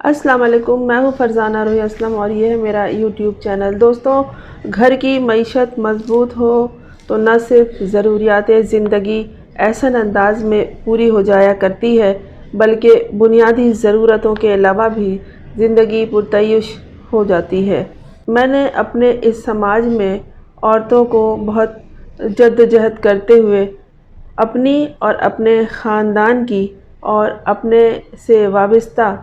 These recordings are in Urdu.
السلام علیکم، میں ہوں فرزانہ روحی اسلم اور یہ ہے میرا یوٹیوب چینل۔ دوستوں، گھر کی معیشت مضبوط ہو تو نہ صرف ضروریات زندگی احسن انداز میں پوری ہو جایا کرتی ہے بلکہ بنیادی ضرورتوں کے علاوہ بھی زندگی پرتعیش ہو جاتی ہے۔ میں نے اپنے اس سماج میں عورتوں کو بہت جدوجہد کرتے ہوئے اپنی اور اپنے خاندان کی اور اپنے سے وابستہ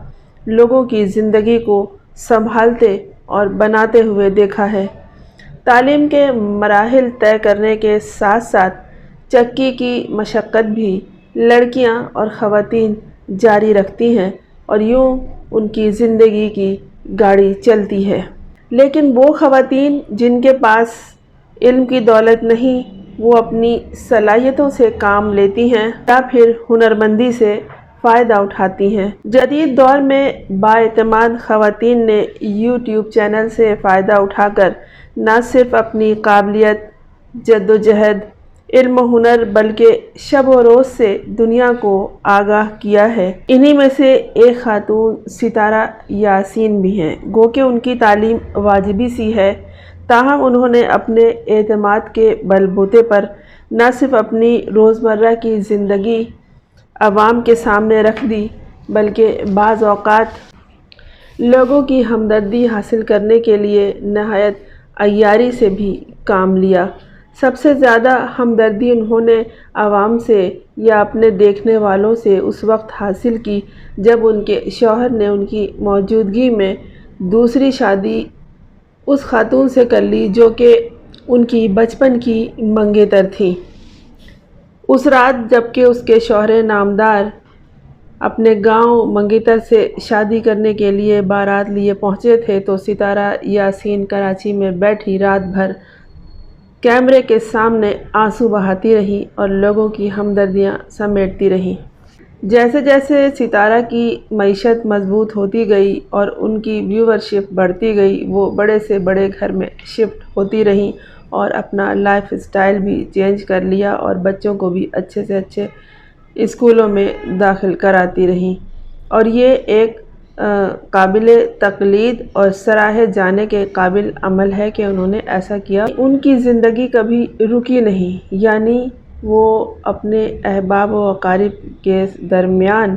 لوگوں کی زندگی کو سنبھالتے اور بناتے ہوئے دیکھا ہے۔ تعلیم کے مراحل طے کرنے کے ساتھ ساتھ چکی کی مشقت بھی لڑکیاں اور خواتین جاری رکھتی ہیں اور یوں ان کی زندگی کی گاڑی چلتی ہے۔ لیکن وہ خواتین جن کے پاس علم کی دولت نہیں، وہ اپنی صلاحیتوں سے کام لیتی ہیں یا پھر ہنرمندی سے فائدہ اٹھاتی ہیں۔ جدید دور میں بااعتماد خواتین نے یوٹیوب چینل سے فائدہ اٹھا کر نہ صرف اپنی قابلیت، جدوجہد، علم و ہنر بلکہ شب و روز سے دنیا کو آگاہ کیا ہے۔ انہی میں سے ایک خاتون ستارہ یاسین بھی ہیں۔ گو کہ ان کی تعلیم واجبی سی ہے، تاہم انہوں نے اپنے اعتماد کے بل بوتے پر نہ صرف اپنی روزمرہ کی زندگی عوام کے سامنے رکھ دی بلکہ بعض اوقات لوگوں کی ہمدردی حاصل کرنے کے لیے نہایت عیاری سے بھی کام لیا۔ سب سے زیادہ ہمدردی انہوں نے عوام سے یا اپنے دیکھنے والوں سے اس وقت حاصل کی جب ان کے شوہر نے ان کی موجودگی میں دوسری شادی اس خاتون سے کر لی جو کہ ان کی بچپن کی منگیتر تھی۔ اس رات جب کہ اس کے شوہر نامدار اپنے گاؤں منگیتر سے شادی کرنے کے لیے بارات لیے پہنچے تھے تو ستارہ یاسین کراچی میں بیٹھی رات بھر کیمرے کے سامنے آنسو بہاتی رہی اور لوگوں کی ہمدردیاں سمیٹتی رہی۔ جیسے جیسے ستارہ کی معیشت مضبوط ہوتی گئی اور ان کی ویورشپ بڑھتی گئی، وہ بڑے سے بڑے گھر میں شفٹ ہوتی رہیں اور اپنا لائف اسٹائل بھی چینج کر لیا اور بچوں کو بھی اچھے سے اچھے اسکولوں میں داخل کراتی رہیں، اور یہ ایک قابل تقلید اور سراہے جانے کے قابل عمل ہے کہ انہوں نے ایسا کیا۔ ان کی زندگی کبھی رکی نہیں، یعنی وہ اپنے احباب و اقارب کے درمیان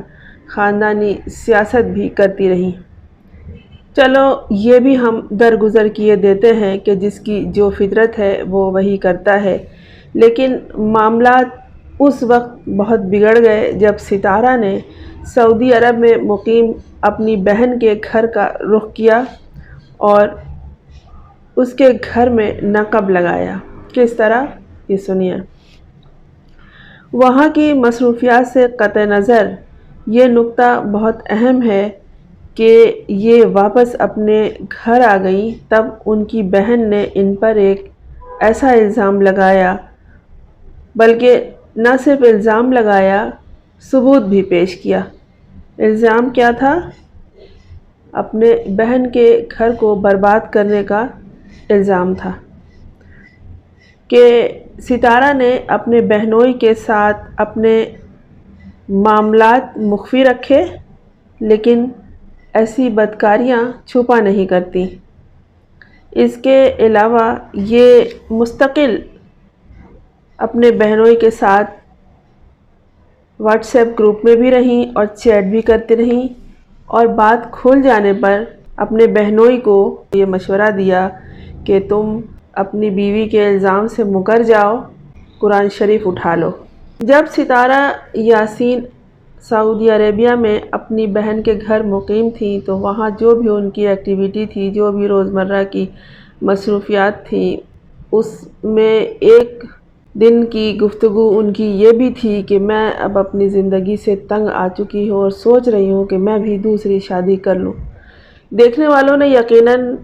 خاندانی سیاست بھی کرتی رہیں۔ چلو یہ بھی ہم درگزر کیے دیتے ہیں کہ جس کی جو فطرت ہے وہ وہی کرتا ہے، لیکن معاملات اس وقت بہت بگڑ گئے جب ستارہ نے سعودی عرب میں مقیم اپنی بہن کے گھر کا رخ کیا اور اس کے گھر میں نقب لگایا۔ کس طرح؟ یہ سنیے۔ وہاں کی مصروفیات سے قطع نظر یہ نکتہ بہت اہم ہے کہ یہ واپس اپنے گھر آ گئیں، تب ان کی بہن نے ان پر ایک ایسا الزام لگایا، بلکہ نہ صرف الزام لگایا، ثبوت بھی پیش کیا۔ الزام کیا تھا؟ اپنے بہن کے گھر کو برباد کرنے کا الزام تھا کہ ستارہ نے اپنے بہنوئی کے ساتھ اپنے معاملات مخفی رکھے، لیکن ایسی بدکاریاں چھپا نہیں کرتی۔ اس کے علاوہ یہ مستقل اپنے بہنوئی کے ساتھ واٹس ایپ گروپ میں بھی رہیں اور چیٹ بھی کرتی رہیں، اور بات کھل جانے پر اپنے بہنوئی کو یہ مشورہ دیا کہ تم اپنی بیوی کے الزام سے مکر جاؤ، قرآن شریف اٹھا لو۔ جب ستارہ یاسین سعودی عربیہ میں اپنی بہن کے گھر مقیم تھیں تو وہاں جو بھی ان کی ایکٹیویٹی تھی، جو بھی روزمرہ کی مصروفیات تھیں، اس میں ایک دن کی گفتگو ان کی یہ بھی تھی کہ میں اب اپنی زندگی سے تنگ آ چکی ہوں اور سوچ رہی ہوں کہ میں بھی دوسری شادی کر لوں۔ دیکھنے والوں نے یقیناً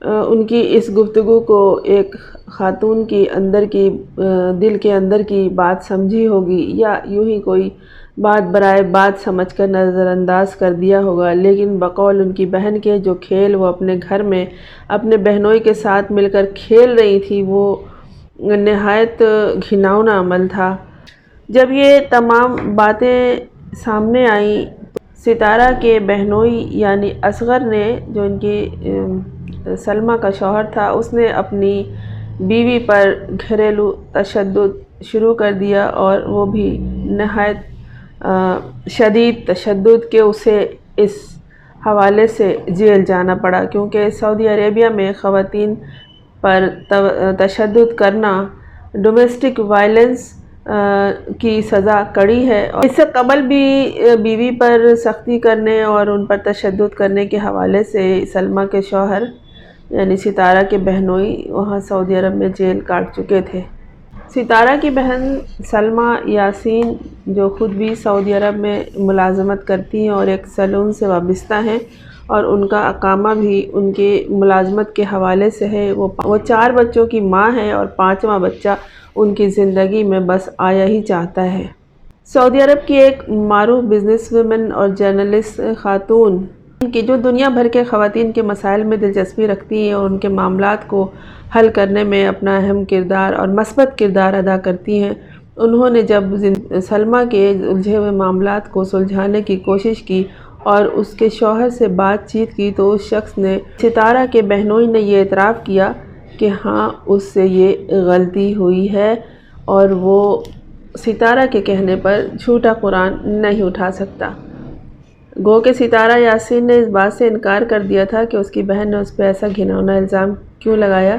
ان کی اس گفتگو کو ایک خاتون کی دل کے اندر کی بات سمجھی ہوگی یا یوں ہی کوئی بات برائے بات سمجھ کر نظر انداز کر دیا ہوگا، لیکن بقول ان کی بہن کے جو کھیل وہ اپنے گھر میں اپنے بہنوئی کے ساتھ مل کر کھیل رہی تھی وہ نہایت گھناؤنا عمل تھا۔ جب یہ تمام باتیں سامنے آئیں، ستارہ کے بہنوئی یعنی اصغر نے، جو ان کی سلمیٰ کا شوہر تھا، اس نے اپنی بیوی پر گھریلو تشدد شروع کر دیا، اور وہ بھی نہایت شدید تشدد کہ اسے اس حوالے سے جیل جانا پڑا، کیونکہ سعودی عربیہ میں خواتین پر تشدد کرنا ڈومیسٹک وائلنس کی سزا کڑی ہے۔ اور اس سے قبل بھی بیوی پر سختی کرنے اور ان پر تشدد کرنے کے حوالے سے سلمیٰ کے شوہر یعنی ستارہ کے بہنوئی وہاں سعودی عرب میں جیل کاٹ چکے تھے۔ ستارہ کی بہن سلمیٰ یاسین، جو خود بھی سعودی عرب میں ملازمت کرتی ہیں اور ایک سیلون سے وابستہ ہیں، اور ان کا اقامہ بھی ان کے ملازمت کے حوالے سے ہے، وہ 4 بچوں کی ماں ہے، اور 5واں بچہ ان کی زندگی میں بس آیا ہی چاہتا ہے۔ سعودی عرب کی ایک معروف بزنس ویمن اور جرنلسٹ خاتون کہ جو دنیا بھر کے خواتین کے مسائل میں دلچسپی رکھتی ہیں اور ان کے معاملات کو حل کرنے میں اپنا اہم کردار اور مثبت کردار ادا کرتی ہیں، انہوں نے جب سلمیٰ کے الجھے ہوئے معاملات کو سلجھانے کی کوشش کی اور اس کے شوہر سے بات چیت کی، تو اس شخص نے، ستارہ کے بہنوئی نے، یہ اعتراف کیا کہ ہاں اس سے یہ غلطی ہوئی ہے، اور وہ ستارہ کے کہنے پر جھوٹا قرآن نہیں اٹھا سکتا۔ گو کہ ستارہ یاسین نے اس بات سے انکار کر دیا تھا کہ اس کی بہن نے اس پہ ایسا گھناؤنا الزام کیوں لگایا،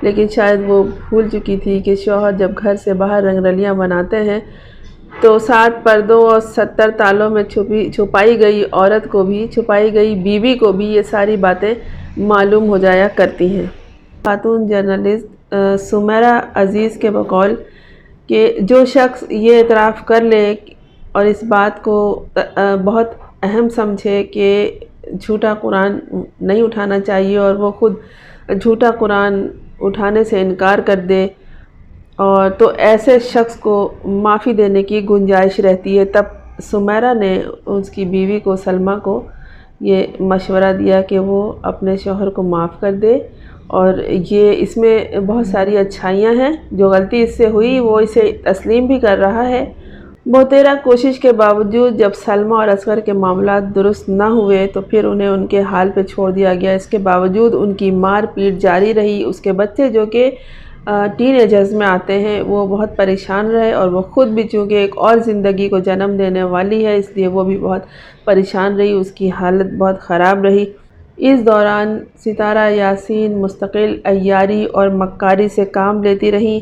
لیکن شاید وہ بھول چکی تھی کہ شوہر جب گھر سے باہر رنگرلیاں بناتے ہیں تو 7 پردوں اور 70 تالوں میں چھپائی گئی عورت کو بھی، چھپائی گئی بیوی کو بھی یہ ساری باتیں معلوم ہو جایا کرتی ہیں۔ خاتون جرنلسٹ سمیرہ عزیز کے بقول کہ جو شخص یہ اعتراف کر لے اور اس بات کو بہت اہم سمجھے کہ جھوٹا قرآن نہیں اٹھانا چاہیے، اور وہ خود جھوٹا قرآن اٹھانے سے انکار کر دے، اور تو ایسے شخص کو معافی دینے کی گنجائش رہتی ہے۔ تب سمیرہ نے اس کی بیوی کو، سلمیٰ کو، یہ مشورہ دیا کہ وہ اپنے شوہر کو معاف کر دے، اور یہ اس میں بہت ساری اچھائیاں ہیں۔ جو غلطی اس سے ہوئی وہ اسے تسلیم بھی کر رہا ہے۔ بہتیرہ کوشش کے باوجود جب سلمیٰ اور اصغر کے معاملات درست نہ ہوئے تو پھر انہیں ان کے حال پہ چھوڑ دیا گیا۔ اس کے باوجود ان کی مار پیٹ جاری رہی۔ اس کے بچے جو کہ ٹین ایجرز میں آتے ہیں وہ بہت پریشان رہے، اور وہ خود بھی چونکہ ایک اور زندگی کو جنم دینے والی ہے، اس لیے وہ بھی بہت پریشان رہی، اس کی حالت بہت خراب رہی۔ اس دوران ستارہ یاسین مستقل عیاری اور مکاری سے کام لیتی رہیں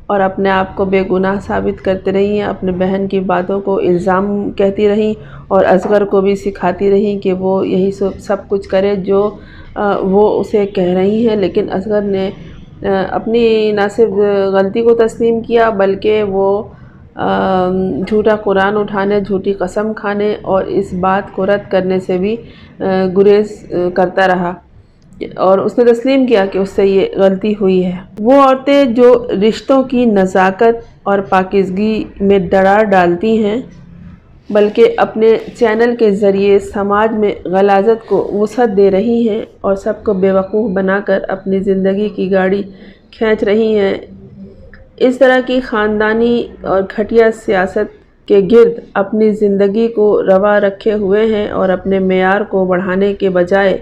اور اپنے آپ کو بے گناہ ثابت کرتے رہیں، اپنے بہن کی باتوں کو الزام کہتی رہیں، اور اصغر کو بھی سکھاتی رہیں کہ وہ یہی سب کچھ کرے جو وہ اسے کہہ رہی ہیں۔ لیکن اصغر نے اپنی نہ صرف غلطی کو تسلیم کیا بلکہ وہ جھوٹا قرآن اٹھانے، جھوٹی قسم کھانے اور اس بات کو رد کرنے سے بھی گریز کرتا رہا، اور اس نے تسلیم کیا کہ اس سے یہ غلطی ہوئی ہے۔ وہ عورتیں جو رشتوں کی نزاکت اور پاکیزگی میں دراڑ ڈالتی ہیں، بلکہ اپنے چینل کے ذریعے سماج میں غلاظت کو وسعت دے رہی ہیں اور سب کو بیوقوف بنا کر اپنی زندگی کی گاڑی کھینچ رہی ہیں، اس طرح کی خاندانی اور گھٹیا سیاست کے گرد اپنی زندگی کو روا رکھے ہوئے ہیں، اور اپنے معیار کو بڑھانے کے بجائے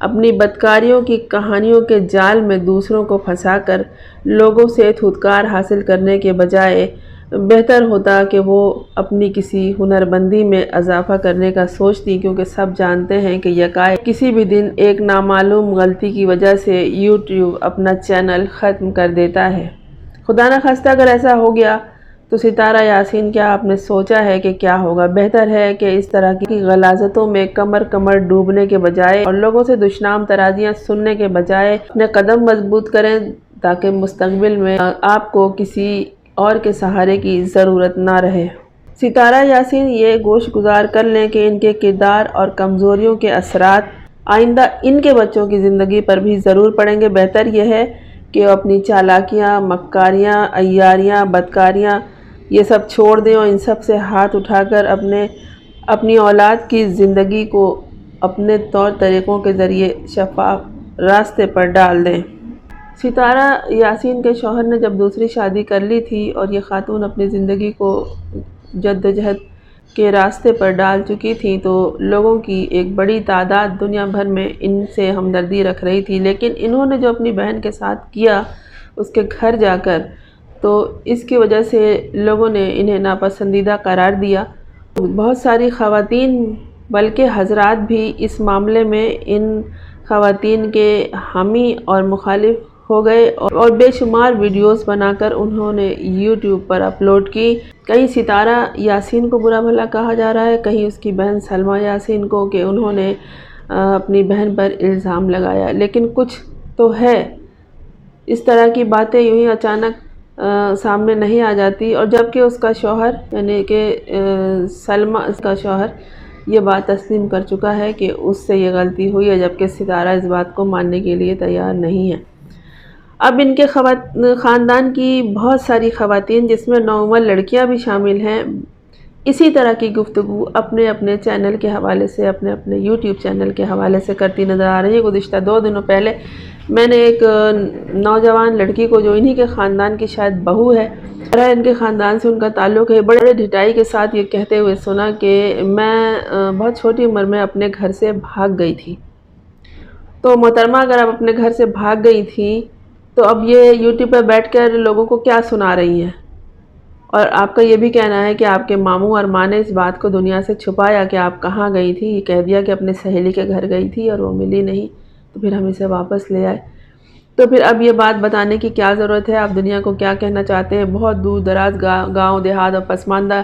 اپنی بدکاریوں کی کہانیوں کے جال میں دوسروں کو پھنسا کر لوگوں سے دھتکار حاصل کرنے کے بجائے بہتر ہوتا کہ وہ اپنی کسی ہنرمندی میں اضافہ کرنے کا سوچتی، کیونکہ سب جانتے ہیں کہ یکایک کسی بھی دن ایک نامعلوم غلطی کی وجہ سے یوٹیوب اپنا چینل ختم کر دیتا ہے۔ خدا نخواستہ اگر ایسا ہو گیا تو ستارہ یاسین، کیا آپ نے سوچا ہے کہ کیا ہوگا؟ بہتر ہے کہ اس طرح کی غلاظتوں میں کمر ڈوبنے کے بجائے اور لوگوں سے دشنام ترازیاں سننے کے بجائے اپنے قدم مضبوط کریں، تاکہ مستقبل میں آپ کو کسی اور کے سہارے کی ضرورت نہ رہے۔ ستارہ یاسین یہ گوش گزار کر لیں کہ ان کے کردار اور کمزوریوں کے اثرات آئندہ ان کے بچوں کی زندگی پر بھی ضرور پڑیں گے۔ بہتر یہ ہے کہ وہ اپنی چالاکیاں، مکاریاں، عیاریاں، بدکاریاں یہ سب چھوڑ دیں اور ان سب سے ہاتھ اٹھا کر اپنی اولاد کی زندگی کو اپنے طور طریقوں کے ذریعے شفاف راستے پر ڈال دیں۔ ستارہ یاسین کے شوہر نے جب دوسری شادی کر لی تھی اور یہ خاتون اپنی زندگی کو جدوجہد کے راستے پر ڈال چکی تھیں تو لوگوں کی ایک بڑی تعداد دنیا بھر میں ان سے ہمدردی رکھ رہی تھی، لیکن انہوں نے جو اپنی بہن کے ساتھ کیا اس کے گھر جا کر، تو اس کی وجہ سے لوگوں نے انہیں ناپسندیدہ قرار دیا۔ بہت ساری خواتین بلکہ حضرات بھی اس معاملے میں ان خواتین کے حامی اور مخالف ہو گئے اور بے شمار ویڈیوز بنا کر انہوں نے یوٹیوب پر اپلوڈ کی۔ کہیں ستارہ یاسین کو برا بھلا کہا جا رہا ہے، کہیں اس کی بہن سلمیٰ یاسین کو کہ انہوں نے اپنی بہن پر الزام لگایا، لیکن کچھ تو ہے، اس طرح کی باتیں یوں ہی اچانک سامنے نہیں آ جاتی۔ اور جبکہ اس کا شوہر یعنی کہ سلمیٰ کا شوہر یہ بات تسلیم کر چکا ہے کہ اس سے یہ غلطی ہوئی ہے، جبکہ ستارہ اس بات کو ماننے کے لیے تیار نہیں ہے۔ اب ان کے خاندان کی بہت ساری خواتین جس میں نوعمر لڑکیاں بھی شامل ہیں، اسی طرح کی گفتگو اپنے اپنے چینل کے حوالے سے، اپنے اپنے یوٹیوب چینل کے حوالے سے کرتی نظر آ رہی ہے۔ گزشتہ 2 دنوں پہلے میں نے ایک نوجوان لڑکی کو جو انہی کے خاندان کی شاید بہو ہے، ان کے خاندان سے ان کا تعلق ہے، بڑے ڈھٹائی کے ساتھ یہ کہتے ہوئے سنا کہ میں بہت چھوٹی عمر میں اپنے گھر سے بھاگ گئی تھی۔ تو محترمہ، اگر آپ اپنے گھر سے بھاگ گئی تھی تو اب یہ یوٹیوب پہ بیٹھ کر لوگوں کو کیا سنا رہی ہیں؟ اور آپ کا یہ بھی کہنا ہے کہ آپ کے ماموں اور ماں نے اس بات کو دنیا سے چھپایا کہ آپ کہاں گئی تھی، یہ کہہ دیا کہ اپنے سہیلی کے گھر گئی تھی اور وہ ملی نہیں، تو پھر ہم اسے واپس لے آئے۔ تو پھر اب یہ بات بتانے کی کیا ضرورت ہے؟ آپ دنیا کو کیا کہنا چاہتے ہیں؟ بہت دور دراز گاؤں دیہات اور پسماندہ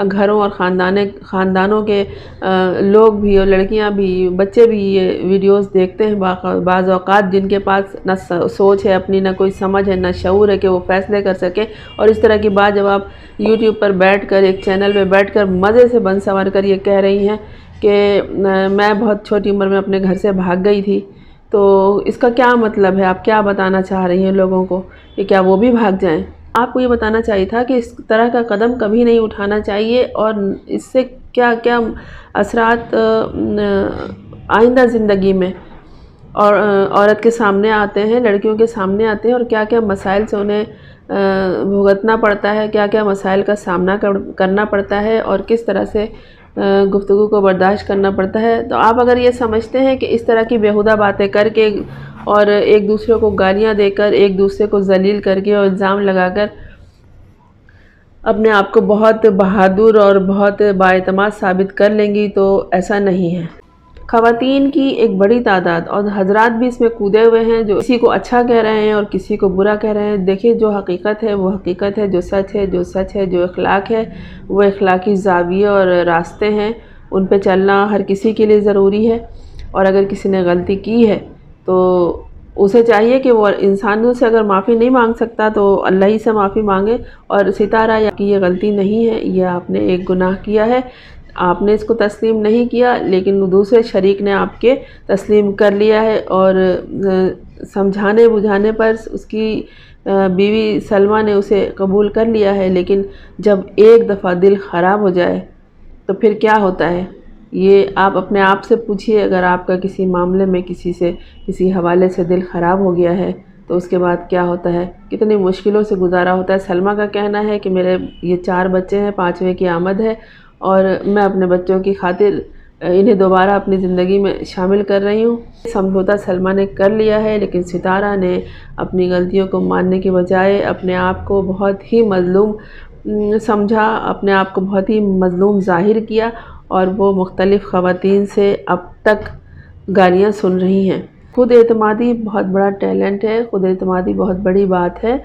گھروں اور خاندانوں کے لوگ بھی اور لڑکیاں بھی، بچے بھی یہ ویڈیوز دیکھتے ہیں بعض اوقات، جن کے پاس نہ سوچ ہے اپنی، نہ کوئی سمجھ ہے، نہ شعور ہے کہ وہ فیصلے کر سکے، اور اس طرح کی بات جب آپ یوٹیوب پر بیٹھ کر ایک چینل پہ بیٹھ کر مزے سے بن سنور کر یہ کہہ رہی ہیں کہ میں بہت چھوٹی عمر میں اپنے گھر سے بھاگ گئی تھی، تو اس کا کیا مطلب ہے؟ آپ کیا بتانا چاہ رہی ہیں لوگوں کو کہ کیا وہ بھی بھاگ جائیں؟ آپ کو یہ بتانا چاہیے تھا کہ اس طرح کا قدم کبھی نہیں اٹھانا چاہیے، اور اس سے کیا کیا اثرات آئندہ زندگی میں اور عورت کے سامنے آتے ہیں، لڑکیوں کے سامنے آتے ہیں، اور کیا کیا مسائل سے انہیں بھگتنا پڑتا ہے، کیا کیا مسائل کا سامنا کرنا پڑتا ہے، اور کس طرح سے گفتگو کو برداشت کرنا پڑتا ہے۔ تو آپ اگر یہ سمجھتے ہیں کہ اس طرح کی بیہودہ باتیں کر کے اور ایک دوسرے کو گالیاں دے کر، ایک دوسرے کو ذلیل کر کے اور الزام لگا کر اپنے آپ کو بہت بہادر اور بہت بااعتماد ثابت کر لیں گی، تو ایسا نہیں ہے۔ خواتین کی ایک بڑی تعداد اور حضرات بھی اس میں کودے ہوئے ہیں، جو کسی کو اچھا کہہ رہے ہیں اور کسی کو برا کہہ رہے ہیں۔ دیکھیے، جو حقیقت ہے وہ حقیقت ہے، جو سچ ہے جو سچ ہے، جو اخلاق ہے وہ اخلاقی زاویے اور راستے ہیں، ان پہ چلنا ہر کسی کے لیے ضروری ہے۔ اور اگر کسی نے غلطی کی ہے تو اسے چاہیے کہ وہ انسانوں سے اگر معافی نہیں مانگ سکتا تو اللہ ہی سے معافی مانگے۔ اور ستارہ کی یہ غلطی نہیں ہے، یہ آپ نے ایک گناہ کیا ہے، آپ نے اس کو تسلیم نہیں کیا، لیکن دوسرے شریک نے آپ کے تسلیم کر لیا ہے، اور سمجھانے بجھانے پر اس کی بیوی سلمیٰ نے اسے قبول کر لیا ہے، لیکن جب ایک دفعہ دل خراب ہو جائے تو پھر کیا ہوتا ہے؟ یہ آپ اپنے آپ سے پوچھئے، اگر آپ کا کسی معاملے میں کسی حوالے سے دل خراب ہو گیا ہے تو اس کے بعد کیا ہوتا ہے؟ کتنی مشکلوں سے گزارا ہوتا ہے۔ سلمیٰ کا کہنا ہے کہ میرے یہ 4 بچے ہیں، 5ویں کی آمد ہے، اور میں اپنے بچوں کی خاطر انہیں دوبارہ اپنی زندگی میں شامل کر رہی ہوں۔ سمجھوتا سلمیٰ نے کر لیا ہے، لیکن ستارہ نے اپنی غلطیوں کو ماننے کی بجائے اپنے آپ کو بہت ہی مظلوم سمجھا، اپنے آپ کو بہت ہی مظلوم ظاہر کیا، اور وہ مختلف خواتین سے اب تک گالیاں سن رہی ہیں۔ خود اعتمادی بہت بڑا ٹیلنٹ ہے، خود اعتمادی بہت بڑی بات ہے،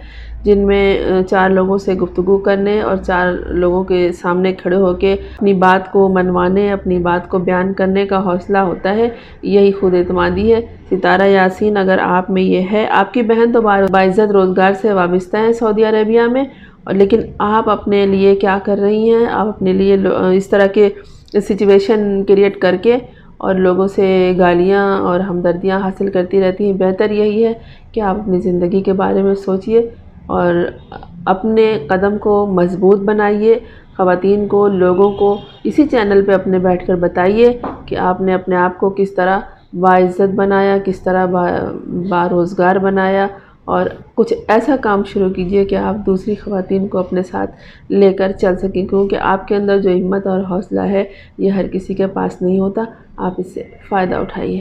جن میں 4 لوگوں سے گفتگو کرنے اور 4 لوگوں کے سامنے کھڑے ہو کے اپنی بات کو منوانے، اپنی بات کو بیان کرنے کا حوصلہ ہوتا ہے، یہی خود اعتمادی ہے۔ ستارہ یاسین، اگر آپ میں یہ ہے، آپ کی بہن تو باعزت روزگار سے وابستہ ہیں سعودی عربیہ میں، لیکن آپ اپنے لیے کیا کر رہی ہیں؟ آپ اپنے لیے اس طرح کے سچویشن کریٹ کر کے اور لوگوں سے گالیاں اور ہمدردیاں حاصل کرتی رہتی ہیں۔ بہتر یہی ہے کہ آپ اپنی زندگی کے بارے میں سوچئے اور اپنے قدم کو مضبوط بنائیے۔ خواتین کو، لوگوں کو اسی چینل پہ اپنے بیٹھ کر بتائیے کہ آپ نے اپنے آپ کو کس طرح باعزت بنایا، کس طرح باروزگار بنایا، اور کچھ ایسا کام شروع کیجئے کہ آپ دوسری خواتین کو اپنے ساتھ لے کر چل سکیں، کیونکہ آپ کے اندر جو ہمت اور حوصلہ ہے یہ ہر کسی کے پاس نہیں ہوتا۔ آپ اس سے فائدہ اٹھائیے۔